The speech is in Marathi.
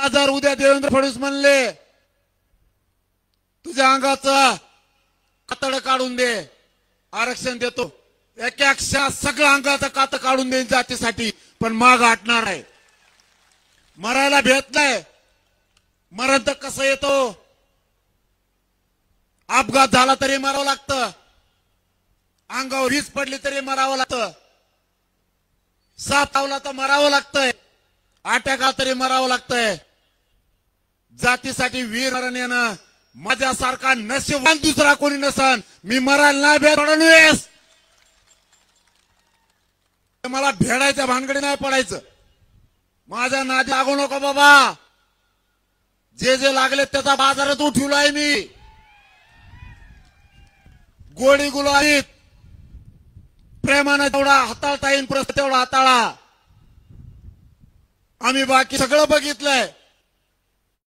जर उद्या देवेंद्र फडणवीस म्हणले तुझ्या अंगाचं कातड काढून दे, आरक्षण देतो, एका क्षणात सगळं अंगाचं कात काढून देईन जातीसाठी, पण माग हटणार आहे. मरायला भेट नाही. मरण तर कसं येतो? अपघात झाला तरी मरावं लागतं, अंगावर वीज पडली तरी मरावं लागतं, साप लावला तर मरावं लागतंय, अटॅक आला तरी मरावं लागतंय. जातीसाठी वीर मरण येणं माझ्यासारखा नशीबवान दुसरा कोणी नसन. मी मरायला नाही भेट फडणवीस, मला भेडायच्या भानगडी नाही पडायचं. माझ्या नादी लागू नको बाबा. जे जे लागले त्याचा बाजारात उठवलाय मी. गोडी गुलाबीत प्रेमाने तेवढा हाताळता येईल प्रश्न तेवढा हाताळा. आम्ही बाकी सगळं बघितलंय.